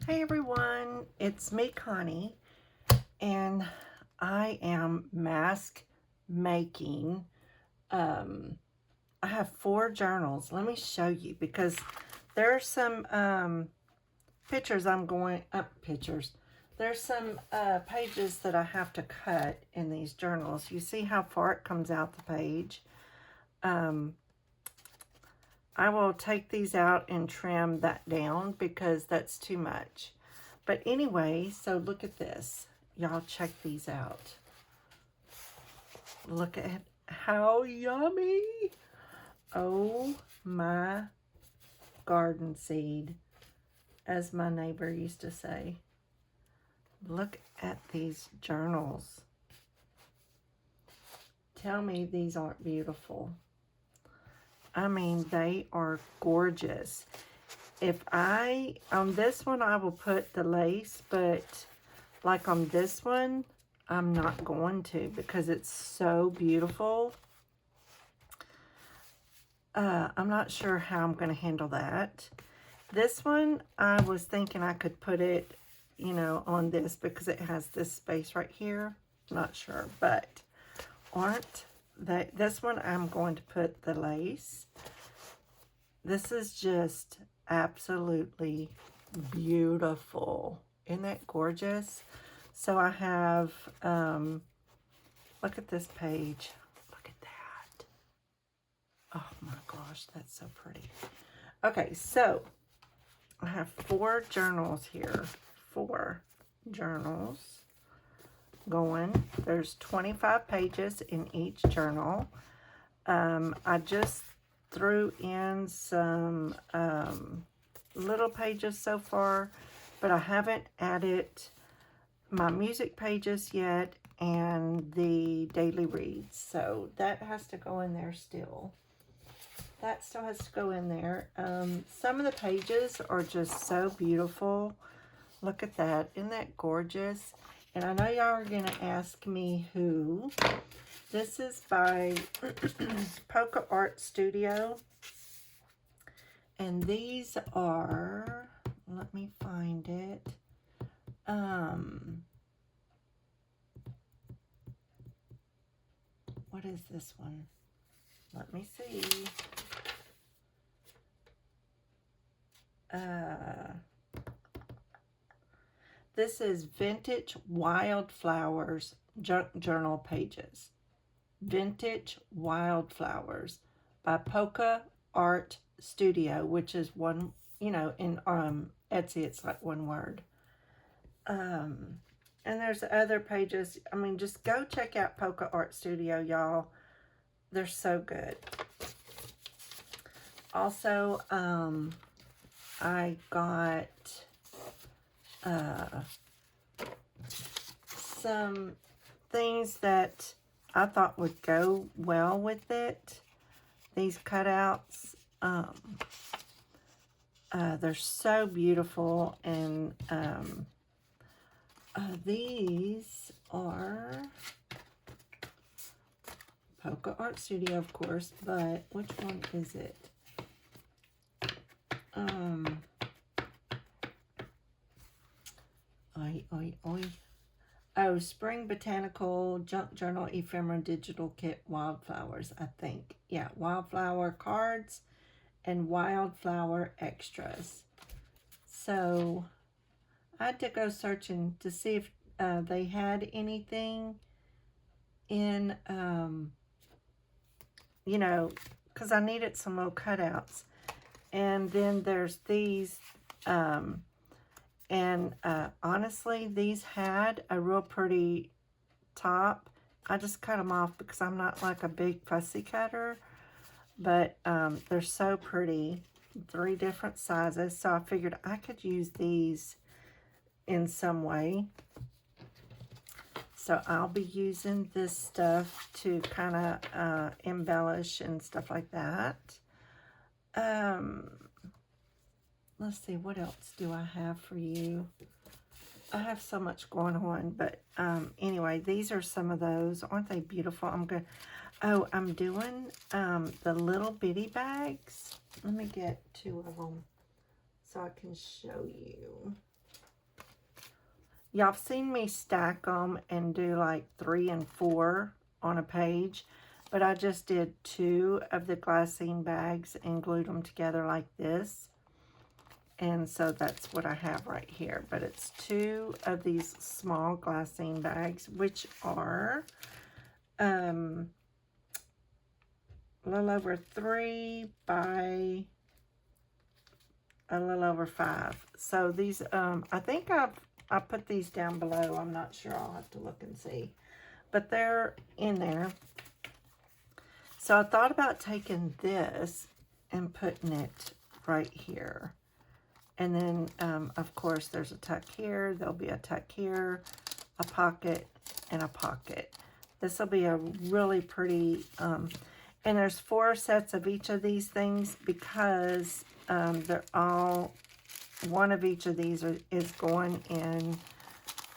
Hey everyone, it's me, Connie, and I am mask making. I have 4 journals. Let me show you because there are some pictures I'm going up pictures. There's some pages that I have to cut in these journals. You see how far it comes out the page. I will take these out and trim that down because that's too much. But anyway, so look at this. Y'all check these out. Look at how yummy. Oh my garden seed, as my neighbor used to say. Look at these journals. Tell me these aren't beautiful. I mean, they are gorgeous. On this one, I will put the lace, but like on this one, I'm not going to because it's so beautiful. I'm not sure how I'm going to handle that. This one, I was thinking I could put it, on this because it has this space right here. Not sure, but this one I'm going to put the lace. This is just absolutely beautiful. Isn't that gorgeous? So I have, look at this page. Look at that. Oh my gosh, that's so pretty. Okay, so I have 4 journals here. 4 journals going. There's 25 pages in each journal. I just threw in some little pages so far, but I haven't added my music pages yet and the daily reads. So that has to go in there still. That still has to go in there. Some of the pages are just so beautiful. Look at that. Isn't that gorgeous? And I know y'all are going to ask me who. This is by Polka Art Studio. And these are, let me find it. What is this one? Let me see. This is Vintage Wildflowers Junk Journal Pages. Vintage Wildflowers by Polka Art Studio, which is one, in Etsy, it's like one word. And there's other pages. I mean, just go check out Polka Art Studio, y'all. They're so good. Also, I got some things that I thought would go well with it. These cutouts, they're so beautiful, and these are Polka Art Studio, of course, but which one is it? Oh, Spring Botanical Junk Journal Ephemera Digital Kit Wildflowers, I think. Yeah, wildflower cards and wildflower extras. So I had to go searching to see if they had anything in, because I needed some little cutouts. And then there's these, honestly, these had a real pretty top. I just cut them off because I'm not like a big fussy cutter, but they're so pretty. 3 different sizes, so I figured I could use these in some way. So I'll be using this stuff to kind of embellish and stuff like that. Let's see, what else do I have for you? I have so much going on, but anyway, these are some of those. Aren't they beautiful? I'm doing the little bitty bags. Let me get 2 of them so I can show you. Y'all have seen me stack them and do like 3 and 4 on a page, but I just did 2 of the glassine bags and glued them together like this. And so that's what I have right here. But it's 2 of these small glassine bags, which are a little over 3 by a little over 5. So these, I think I put these down below. I'm not sure. I'll have to look and see. But they're in there. So I thought about taking this and putting it right here. And then, of course, there's a tuck here. There'll be a tuck here, a pocket, and a pocket. This will be a really pretty, and there's 4 sets of each of these things because they're all, one of each of these is going in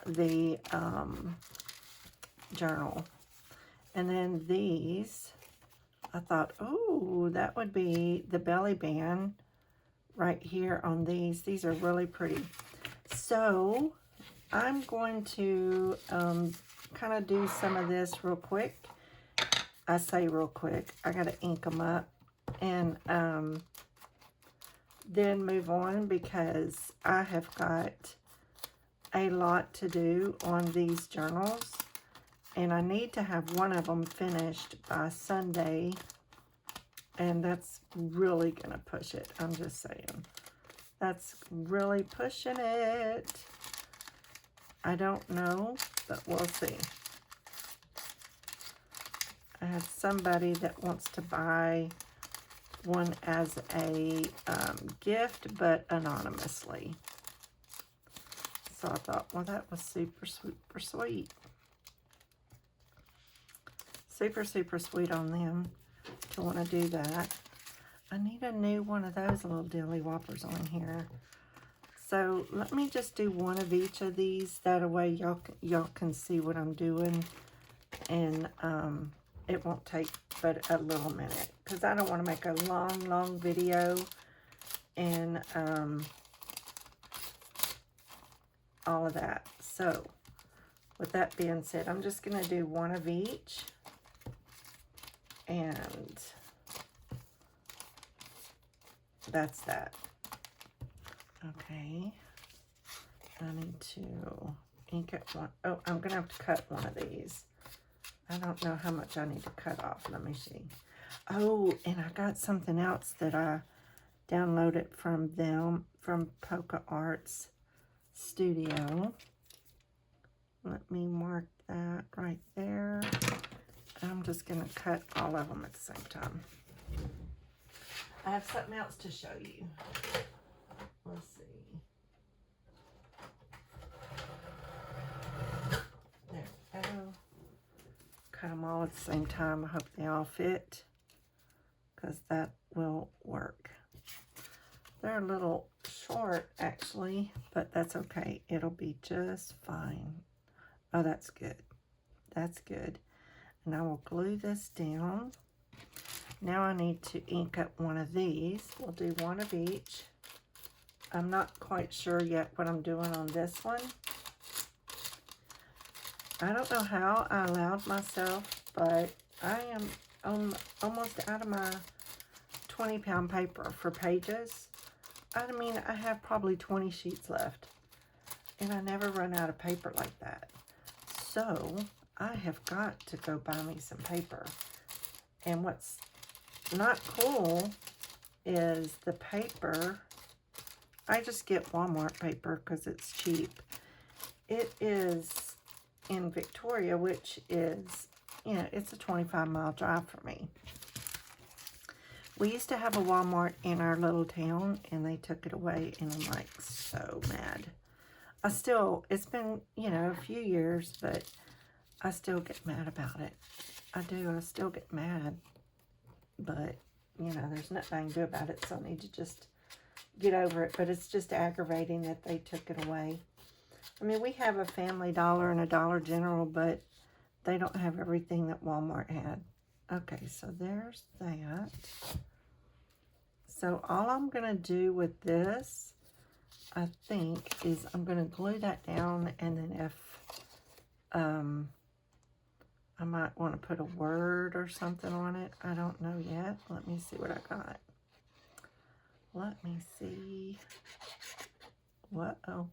the journal. And then these, I thought, oh, that would be the belly band right here on these. These are really pretty. So I'm going to kind of do some of this real quick. I say real quick. I got to ink them up and then move on because I have got a lot to do on these journals. And I need to have one of them finished by Sunday. And that's really going to push it. I'm just saying. That's really pushing it. I don't know, but we'll see. I have somebody that wants to buy one as a gift, but anonymously. So I thought, well, that was super, super sweet. Super, super sweet on them to want to do that. I need a new one of those little dilly whoppers on here. So let me just do one of each of these. That way y'all can see what I'm doing. And it won't take but a little minute. Because I don't want to make a long, long video. And all of that. So with that being said, I'm just going to do one of each. And that's that. Okay. I need to ink it one. Oh, I'm going to have to cut one of these. I don't know how much I need to cut off. Let me see. Oh, and I got something else that I downloaded from them, from Polka Arts Studio. Let me mark that right there. I'm just going to cut all of them at the same time. I have something else to show you. Let's see. There we go. Cut them all at the same time. I hope they all fit, because that will work. They're a little short, actually, but that's okay. It'll be just fine. Oh, that's good. That's good. And I will glue this down. Now I need to ink up one of these. We'll do one of each. I'm not quite sure yet what I'm doing on this one. I don't know how I allowed myself, but I am almost out of my 20-pound paper for pages. I mean, I have probably 20 sheets left. And I never run out of paper like that. So I have got to go buy me some paper. And what's not cool is the paper. I just get Walmart paper because it's cheap. It is in Victoria, which is, you know, it's a 25-mile drive for me. We used to have a Walmart in our little town, and they took it away, and I'm like so mad. It's been, you know, a few years, but I still get mad about it. I do. I still get mad. But, you know, there's nothing I can do about it, so I need to just get over it. But it's just aggravating that they took it away. I mean, we have a Family Dollar and a Dollar General, but they don't have everything that Walmart had. Okay, so there's that. So all I'm going to do with this I think, is I'm going to glue that down, and then if I might want to put a word or something on it. I don't know yet. Let me see what I got. Let me see. What-oh.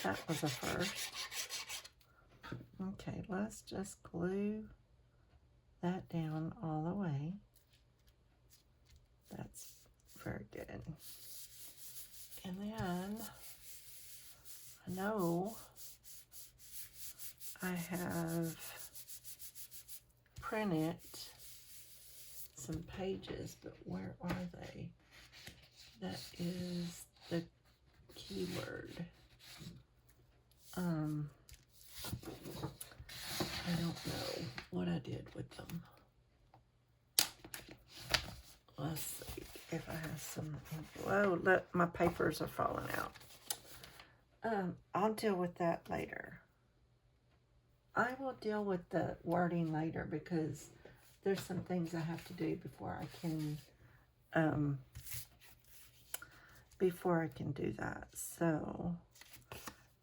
That was a first. Okay, let's just glue that down all the way. That's very good. And then I know I have printed some pages, but where are they? That is the keyword. I don't know what I did with them. Let's see if I have some. Whoa, look, my papers are falling out. I'll deal with that later. I will deal with the wording later because there's some things I have to do before I can do that. So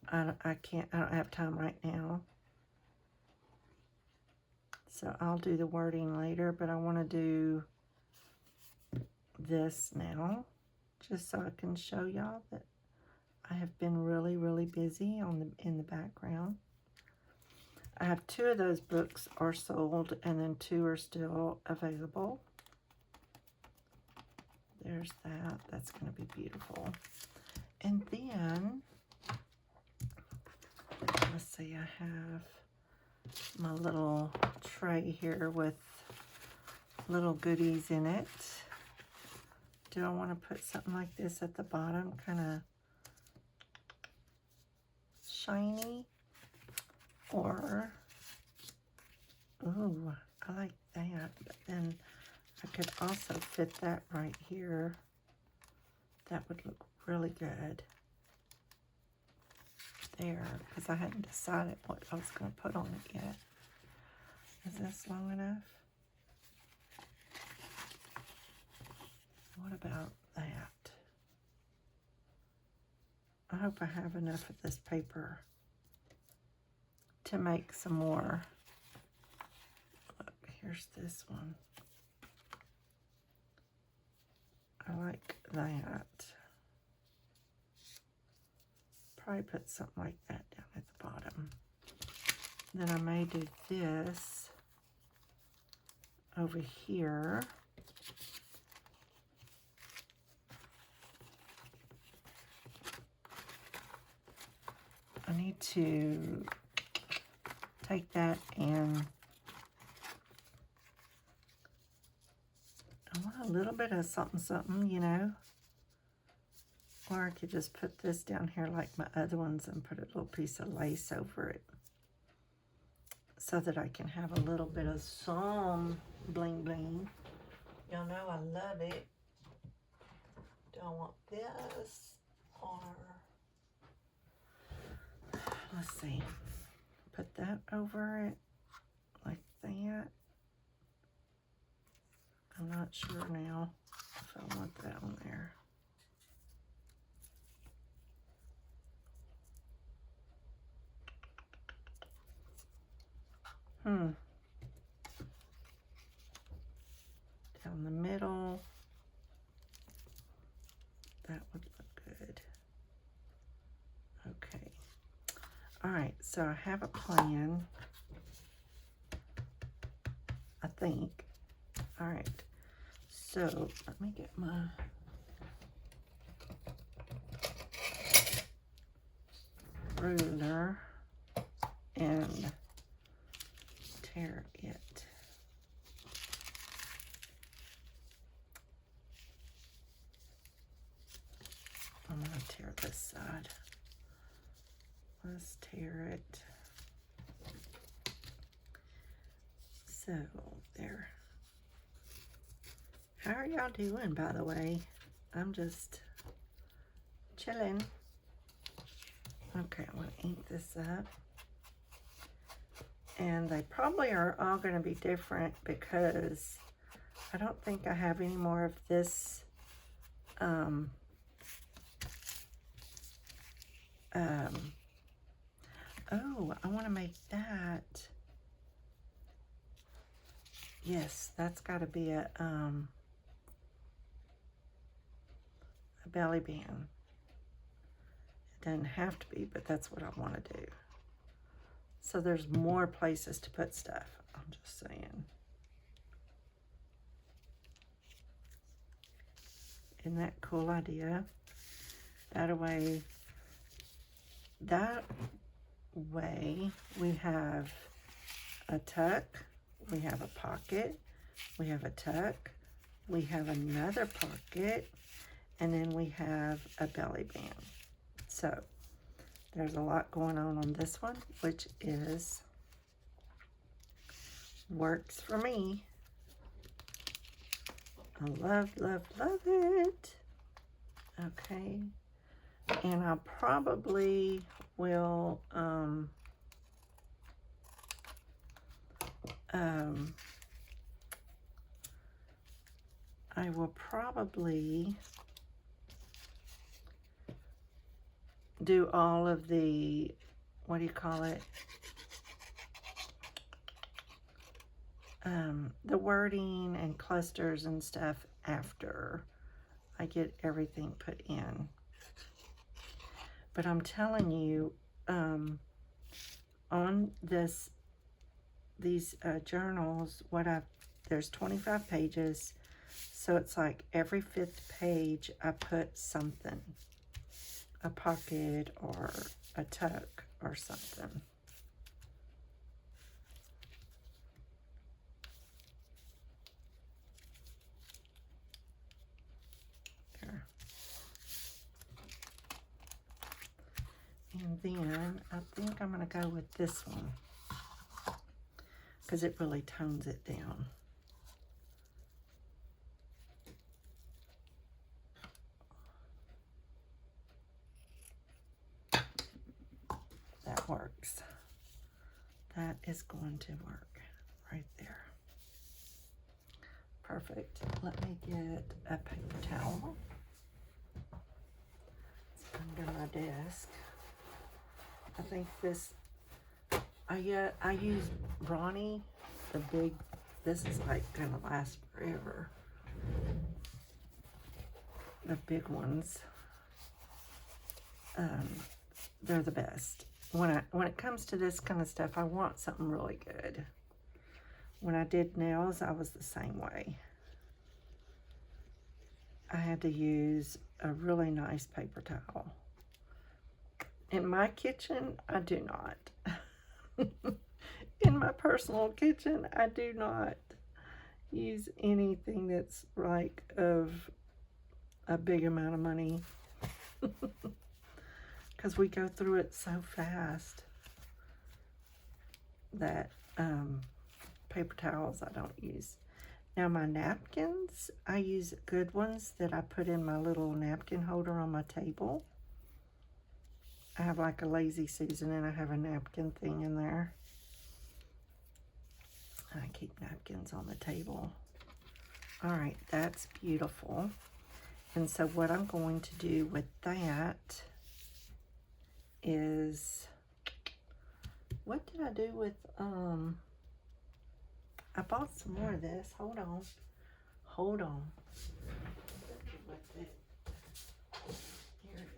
I don't have time right now. So I'll do the wording later, but I want to do this now just so I can show y'all that I have been really, really busy in the background. I have 2 of those books are sold, and then 2 are still available. There's that. That's going to be beautiful. And then, let's see, I have my little tray here with little goodies in it. Do I want to put something like this at the bottom, kind of shiny? Or, ooh, I like that. But then I could also fit that right here. That would look really good there, because I hadn't decided what I was going to put on it yet. Is this long enough? What about that? I hope I have enough of this paper to make some more. Look, here's this one. I like that. Probably put something like that down at the bottom. Then I may do this over here. I need to take that and I want a little bit of something, you know. Or I could just put this down here like my other ones and put a little piece of lace over it so that I can have a little bit of some bling bling. Y'all know I love it. Do I want this or, let's see, put that over it like that. I'm not sure now if I want that on there. Down the middle. That would look good. Okay. All right, so I have a plan, I think. All right, so let me get my ruler and tear it. I'm going to tear this side. Let's tear it. So, there. How are y'all doing, by the way? I'm just chilling. Okay, I'm going to ink this up. And they probably are all going to be different because I don't think I have any more of this oh, I want to make that. Yes, that's got to be a belly band. It doesn't have to be, but that's what I want to do. So there's more places to put stuff. I'm just saying. Isn't that a cool idea? That way we have a tuck, we have a pocket, we have a tuck, we have another pocket, and then we have a belly band. So there's a lot going on this one, which works for me. I love, love, love it. Okay. And I probably will, I will probably do all of the, what do you call it? The wording and clusters and stuff after I get everything put in. But I'm telling you, on these journals, there's 25 pages, so it's like every 5th page I put something, a pocket or a tuck or something. There. And then I think I'm going to go with this one because it really tones it down. That works. That is going to work right there. Perfect. Let me get a paper towel. It's under my desk. I think this, I use Brawny, the big, this is like gonna last forever. The big ones, they're the best. When it comes to this kind of stuff, I want something really good. When I did nails, I was the same way. I had to use a really nice paper towel. In my kitchen, I do not. In my personal kitchen, I do not use anything that's like of a big amount of money. Because we go through it so fast that paper towels I don't use. Now my napkins, I use good ones that I put in my little napkin holder on my table. I have like a Lazy Susan and I have a napkin thing in there. I keep napkins on the table. All right, that's beautiful. And so what I'm going to do with that is, what did I do with, I bought some more of this. Hold on. Hold on. With it. Here it is.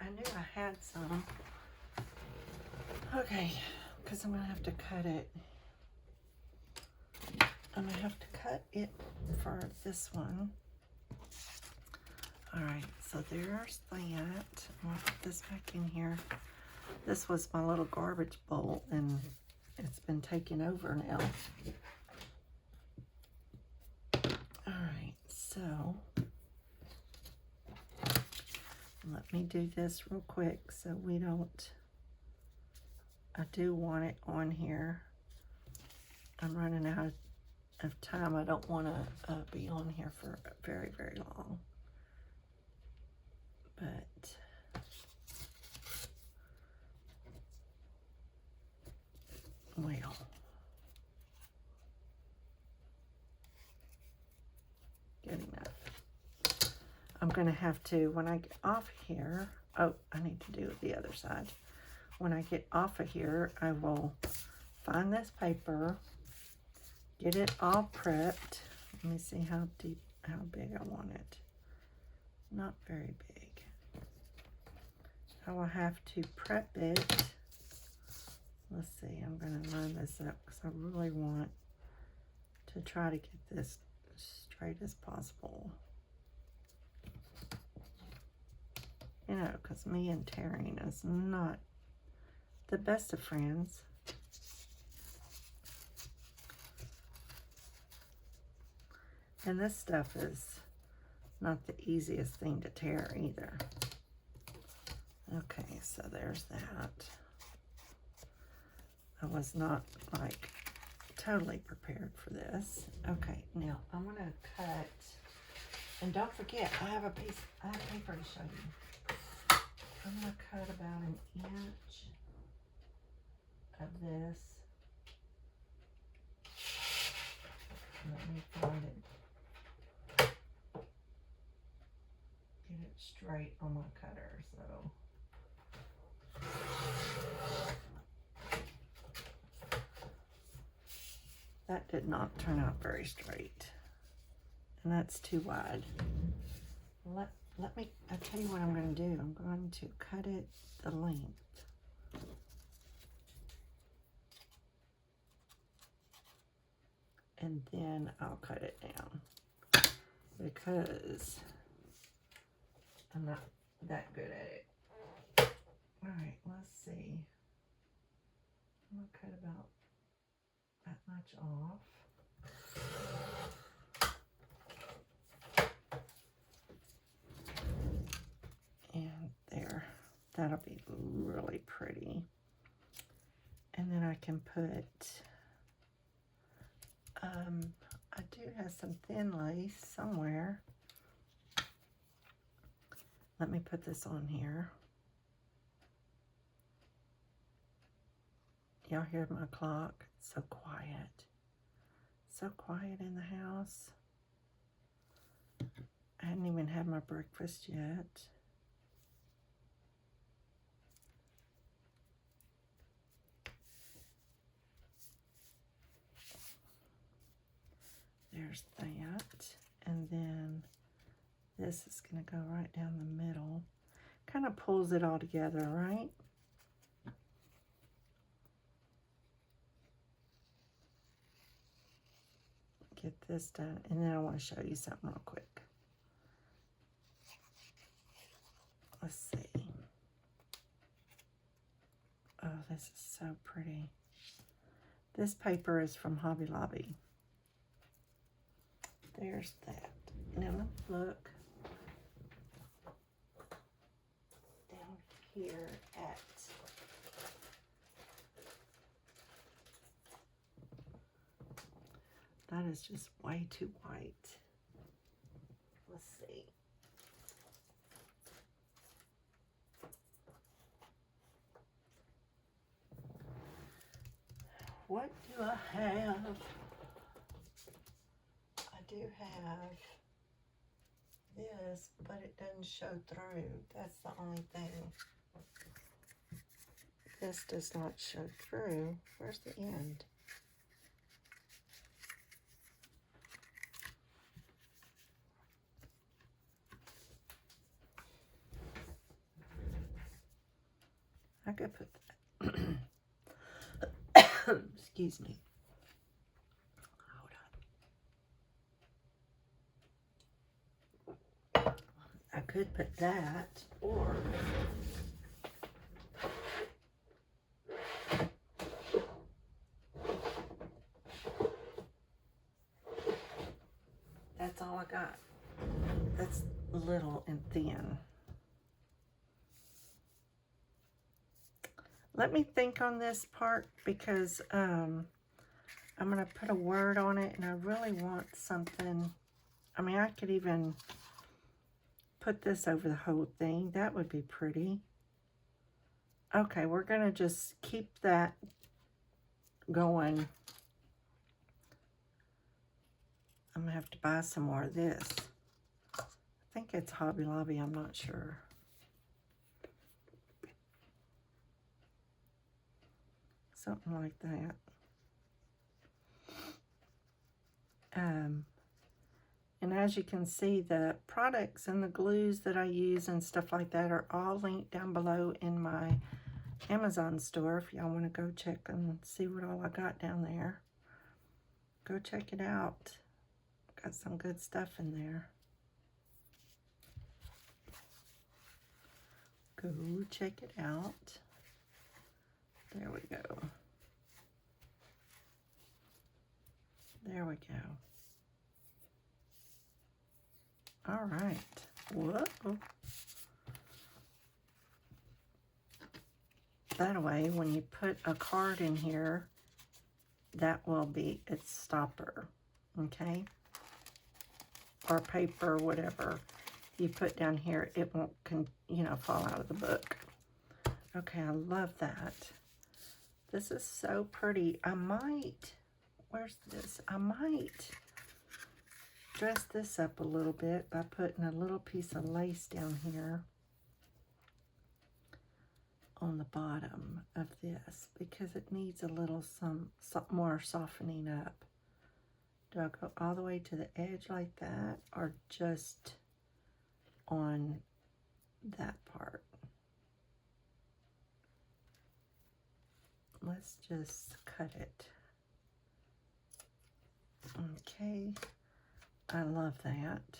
I knew I had some. Okay, because I'm going to have to cut it. I'm going to have to cut it for this one. All right, so there's that. I'm going to put this back in here. This was my little garbage bowl, and it's been taken over now. All right, so let me do this real quick so we don't, I do want it on here. I'm running out of time. I don't want to be on here for very, very long. But well, I'm going to have to, when I get off here, oh, I need to do the other side. When I get off of here, I will find this paper, get it all prepped. Let me see how deep, how big I want it. Not very big. I will have to prep it. Let's see, I'm going to line this up because I really want to try to get this straight as possible. You know, because me and tearing is not the best of friends. And this stuff is not the easiest thing to tear either. Okay, so there's that. I was not like totally prepared for this. Okay, now I'm gonna cut, and don't forget, I have paper to show you. I'm gonna cut about an inch of this. Let me find it. Get it straight on my cutter, so. That did not turn out very straight. And that's too wide. Let me, I'll tell you what I'm going to do. I'm going to cut it the length. And then I'll cut it down. Because I'm not that good at it. Alright, let's see. I'm going to cut about that much off. And there, that'll be really pretty. And then I can put, I do have some thin lace somewhere. Let me put this on here. Y'all hear my clock? It's so quiet. So quiet in the house. I hadn't even had my breakfast yet. There's that. And then this is going to go right down the middle. Kind of pulls it all together, right? Get this done. And then I want to show you something real quick. Let's see. Oh, this is so pretty. This paper is from Hobby Lobby. There's that. Now let's look down here at that is just way too white. Let's see. What do I have? I do have this, but it doesn't show through. That's the only thing. This does not show through. Where's the end? I could put that. Excuse me. Hold on. I could put that, or that's all I got. That's little and thin. Let me think on this part, because I'm going to put a word on it, and I really want something. I mean, I could even put this over the whole thing. That would be pretty. Okay, we're going to just keep that going. I'm going to have to buy some more of this. I think it's Hobby Lobby, I'm not sure. Something like that. And as you can see, the products and the glues that I use and stuff like that are all linked down below in my Amazon store. If y'all want to go check and see what all I got down there, go check it out. Got some good stuff in there. Go check it out. There we go. There we go. All right. Whoa. That way, when you put a card in here, that will be its stopper, okay? Or paper, whatever you put down here, it won't, fall out of the book. Okay, I love that. This is so pretty. I might, where's this? I might dress this up a little bit by putting a little piece of lace down here on the bottom of this, because it needs a little some more softening up. Do I go all the way to the edge like that, or just on that part? Let's just cut it. Okay, I love that.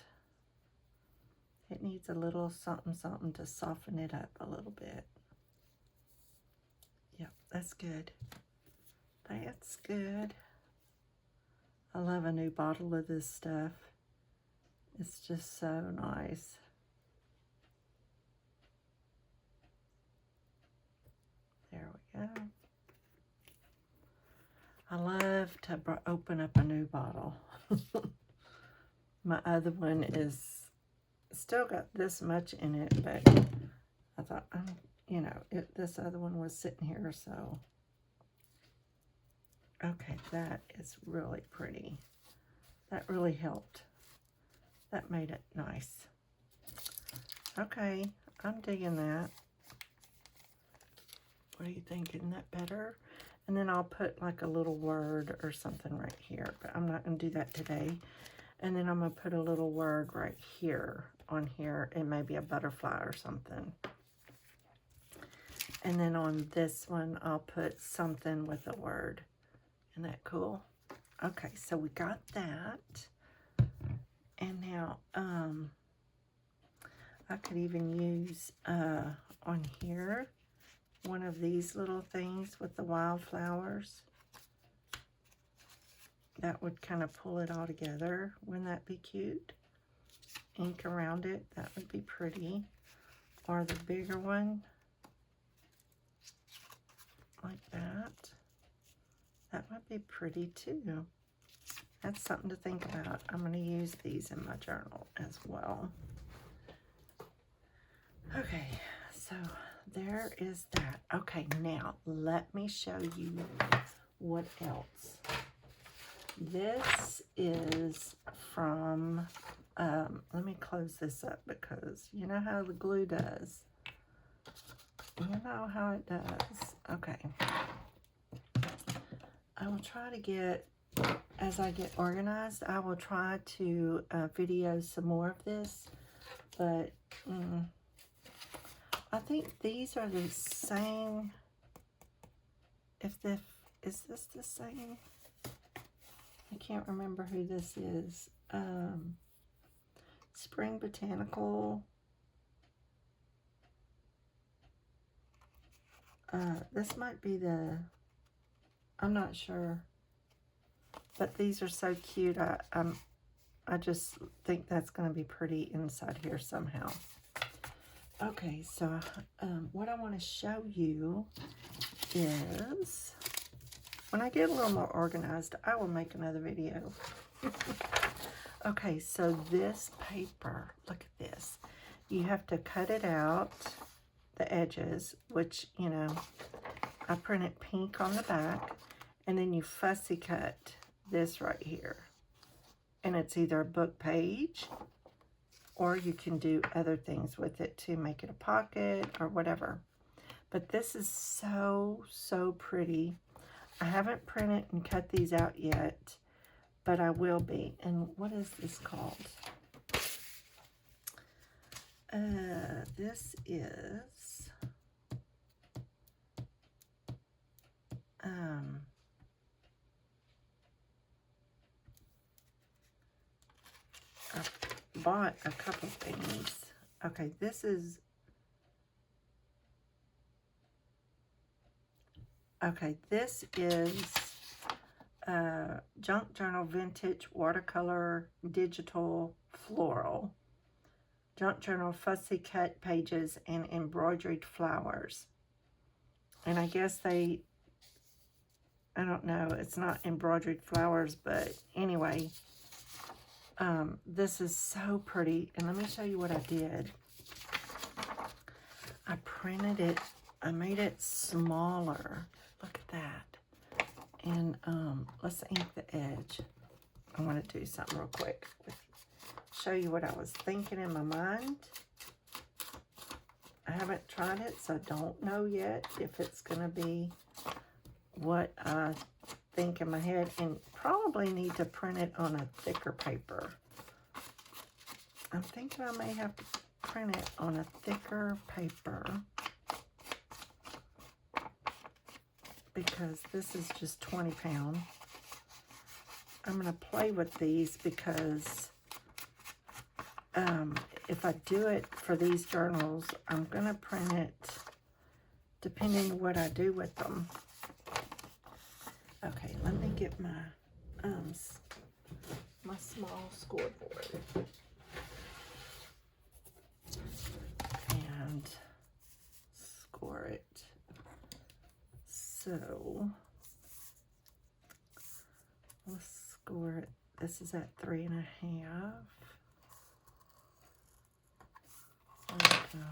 It needs a little something to soften it up a little bit. Yep, that's good. That's good. I love a new bottle of this stuff. It's just so nice. There we go. I love to open up a new bottle. My other one is still got this much in it, but I thought, this other one was sitting here, so. Okay, that is really pretty. That really helped. That made it nice. Okay, I'm digging that. What do you think? Isn't that better? And then I'll put like a little word or something right here, but I'm not going to do that today. And then I'm going to put a little word right here on here, and maybe a butterfly or something. And then on this one, I'll put something with a word. Isn't that cool? Okay, so we got that. And now, I could even use on here one of these little things with the wildflowers. That would kind of pull it all together. Wouldn't that be cute? Ink around it, that would be pretty. Or the bigger one, like that. That would be pretty too. That's something to think about. I'm going to use these in my journal as well. Okay, so there is that. Okay, now let me show you what else. This is from, let me close this up, because you know how the glue does. You know how it does. Okay. I will try to get, as I get organized, I will try to video some more of this, but I think these are the same. Is this the same? I can't remember who this is. Spring Botanical. This might be the, I'm not sure. But these are so cute. I just think that's going to be pretty inside here somehow. Okay, so what I want to show you is, when I get a little more organized, I will make another video. Okay, so this paper, look at this. You have to cut it out, the edges, which, I printed pink on the back, and then you fussy cut this right here. And it's either a book page or you can do other things with it to make it a pocket or whatever. But this is so, so pretty. I haven't printed and cut these out yet, but I will be. And what is this called? This is I bought a couple things. Okay, this is Junk Journal Vintage Watercolor Digital Floral. Junk Journal Fussy Cut Pages and Embroidered Flowers. And I guess I don't know, it's not embroidered flowers, but anyway, this is so pretty. And let me show you what I did. I printed it, I made it smaller. Look at that. And let's ink the edge. I want to do something real quick. Show you what I was thinking in my mind. I haven't tried it, so I don't know yet if it's going to be what I think in my head, and probably need to print it on a thicker paper. I'm thinking I may have to print it on a thicker paper because this is just 20 pounds. I'm going to play with these because if I do it for these journals, I'm going to print it depending what I do with them. Okay, let me get my my small scoreboard and score it. So let's score it. This is at 3.5. There we go.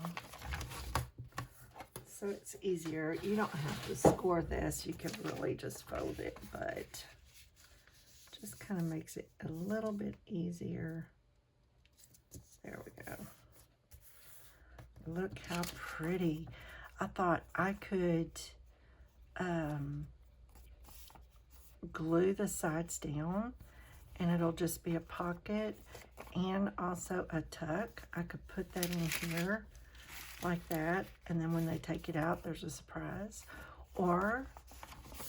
So it's easier. You don't have to score this. You can really just fold it, but just kind of makes it a little bit easier. There we go. Look how pretty. I thought I could glue the sides down and it'll just be a pocket and also a tuck. I could put that in here like that, and then when they take it out, there's a surprise. Or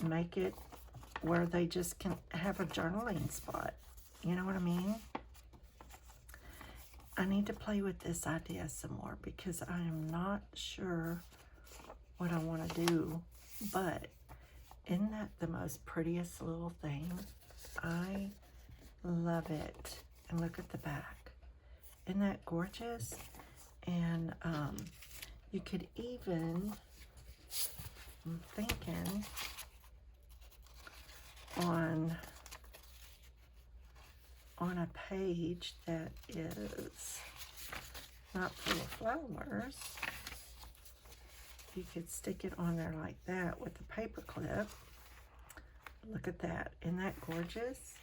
make it where they just can have a journaling spot. You know what I mean? I need to play with this idea some more because I am not sure what I want to do, but isn't that the most prettiest little thing? I love it. And look at the back. Isn't that gorgeous? And you could even, I'm thinking, on a page that is not full of flowers, you could stick it on there like that with a paper clip. Look at that. Isn't that gorgeous?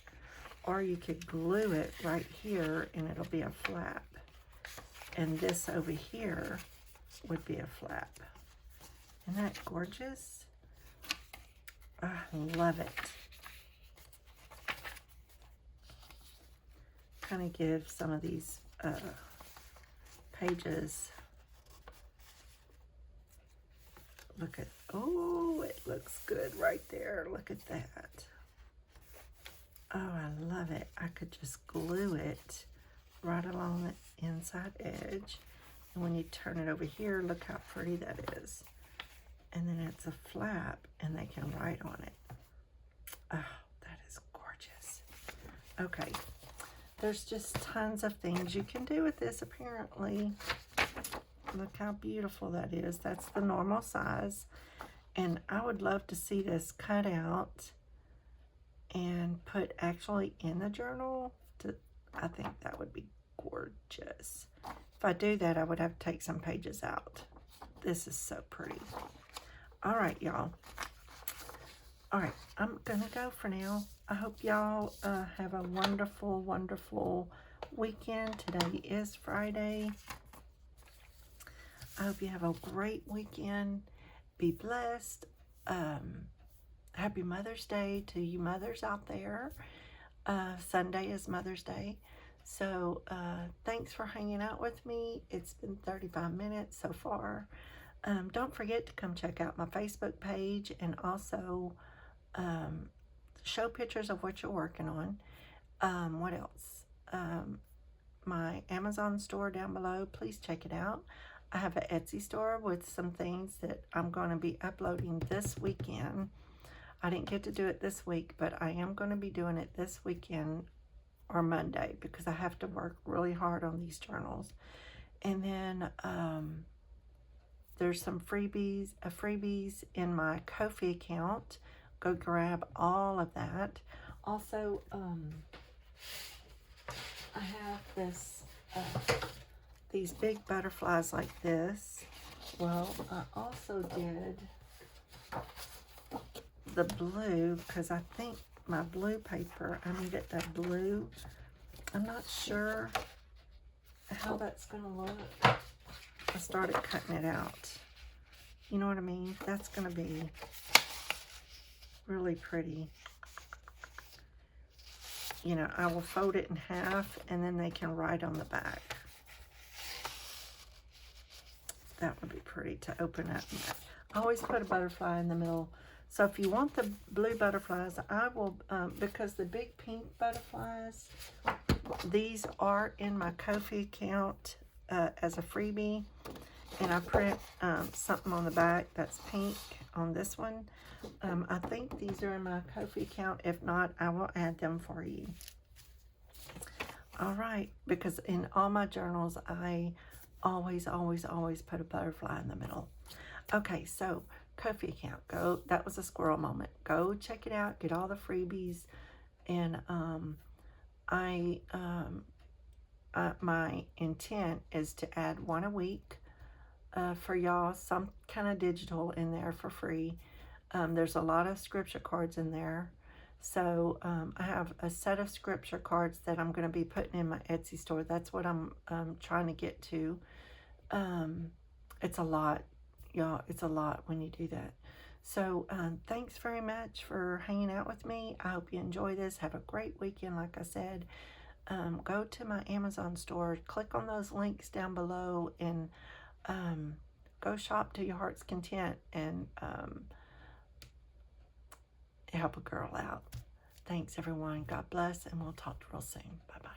Or you could glue it right here and it'll be a flap. And this over here would be a flap. Isn't that gorgeous? I love it. Kind of give some of these pages. Look at, oh, it looks good right there. Look at that. Oh, I love it. I could just glue it right along the inside edge. And when you turn it over here, look how pretty that is. And then it's a flap and they can write on it. Oh, that is gorgeous. Okay. There's just tons of things you can do with this, apparently. Look how beautiful that is. That's the normal size. And I would love to see this cut out and put actually in the journal. I think that would be gorgeous. If I do that, I would have to take some pages out. This is so pretty. All right, y'all. All right, I'm gonna go for now. I hope y'all have a wonderful, wonderful weekend. Today is Friday. I hope you have a great weekend. Be blessed. Happy Mother's Day to you mothers out there. Sunday is Mother's Day. So thanks for hanging out with me. It's been 35 minutes so far. Don't forget to come check out my Facebook page and also show pictures of what you're working on. What else? My Amazon store down below. Please check it out. I have an Etsy store with some things that I'm going to be uploading this weekend. I didn't get to do it this week, but I am going to be doing it this weekend or Monday because I have to work really hard on these journals. And then there's some freebies in my Ko-fi account. Go grab all of that. Also, I have these big butterflies like this. Well, I also did the blue because I think my blue paper, I needed that blue. I'm not sure how that's going to look. I started cutting it out. You know what I mean? That's going to be really pretty. You know, I will fold it in half and then they can write on the back. That would be pretty to open up. I always put a butterfly in the middle. So if you want the blue butterflies, I will, because the big pink butterflies, these are in my Ko-fi account as a freebie. And I print something on the back that's pink on this one. I think these are in my Ko-fi account. If not, I will add them for you. All right, because in all my journals, I always put a butterfly in the middle. Okay, so Ko-fi account, go. That was a squirrel moment. Go check it out. Get all the freebies. And my intent is to add one a week for y'all. Some kind of digital in there for free. There's a lot of scripture cards in there. So I have a set of scripture cards that I'm going to be putting in my Etsy store. That's what I'm trying to get to. It's a lot, y'all. It's a lot when you do that. So thanks very much for hanging out with me. I hope you enjoy this. Have a great weekend, like I said. Go to my Amazon store. Click on those links down below and go shop to your heart's content and help a girl out. Thanks, everyone. God bless, and we'll talk real soon. Bye-bye.